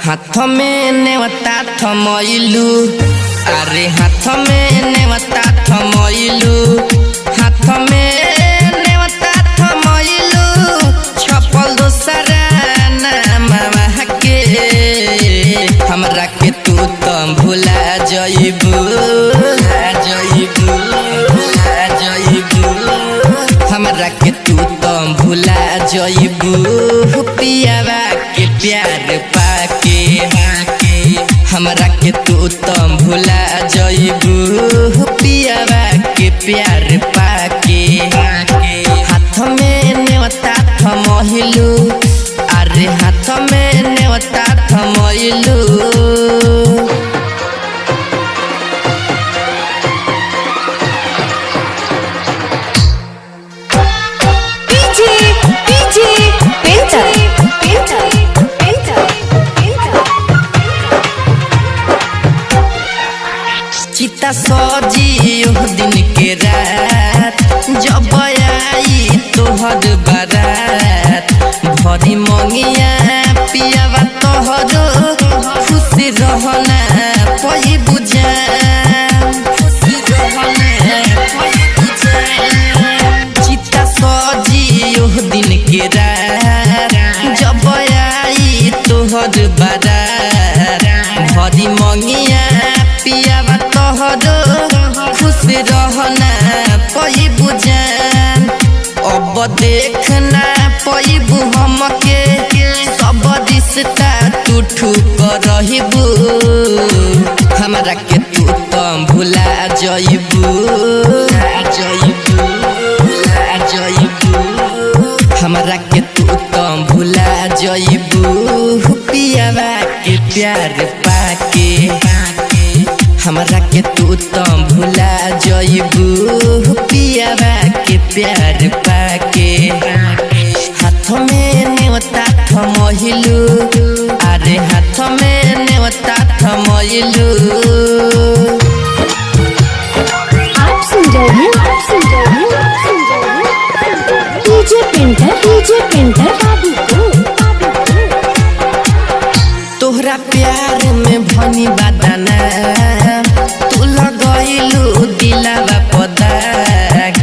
हाथ में नेवता थमइलू, अरे हाथ में नेवता थमइलू, हाथ में नेवता थमइलू, छपल दोसरा नामवा के हमरा के तू तो भुला जइबू, हमरा के तू तो भुला जइबू, पियावा के प्यार पाके हमरा के तू तो भुला जइबू, पियावा के प्यार पाके हाथ में नेवता थमइलू, अरे हाथ में नेवता थमइलू। चिता सजी ओह दिन के रात, जब आई तोहर बारात, भरी मंगिया पियावा तोहरो, खुशी रहना पही बुझा, खुशी रहना पही बुझा। चिता सजी ओह दिन के रात, जब आई तोहर बारात, भरी मंगिया पियावा तोहरो, खुश रहना पही बुझान, अब देखना पईबू हमके, सब रिश्ता तू ठुक रहिबू, हमरा के तू तो भुला जइबू, हमरा के तू तो भुला जइबू, पियावा के प्यार पाके हमरा के तू तो भुला जइबू, पियावा के प्यार पाके हाथ में नेवता थमइलू, अरे हाथ में नेवता थमइलू। आप सुन रहे हैं डीजे पिंटर बाबू को। तोहरा प्यार में भनी बादाना, तू लगइलू दिलावा पदाग,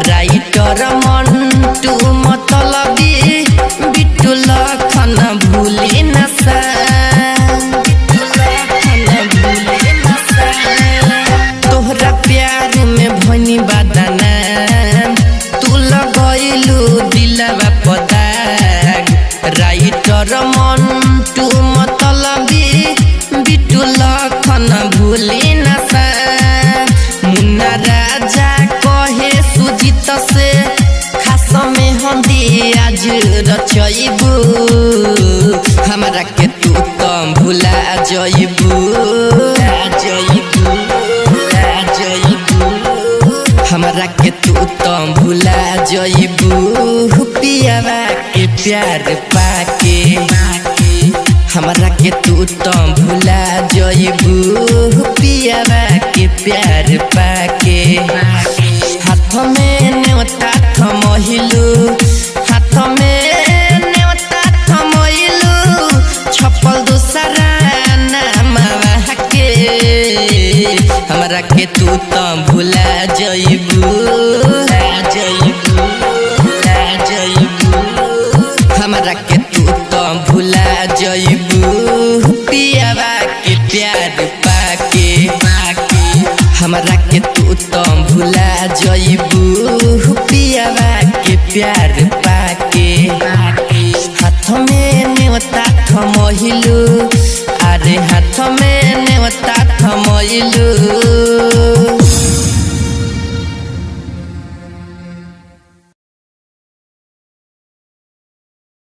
राइटर मंटू मतलबी बिट्टू लखन भूली नसा, तोहरा प्यार में भनी बादाना, तू लगइलू दिलावा पदाग, राइटर मंटू मतलबी बिट्टू लखन भूली नसा। मुन्ना राजा कहे सुजीत से, खास में हंदी आज रचइबू, हमरा के तू तो भुला जइबू, हमरा के तू तो भुला जइबू, पियावा के प्यार पाके हमरा के तू तो भुला जइबू, पियावा के प्यार पाके हाथ में नेवता थमइलू, हाथ में नेवता थमइलू, छपल दोसरा नामवा के हमरा के तू तो भुला जइबू, हमरा के तू तो भुला जइबू, पियावा के प्यार पाके हमरा के तू तो भुला जइबू, पियावा के प्यार पाके हाथ में नेवता थमइलू, अरे हाथ में नेवता थमइलू।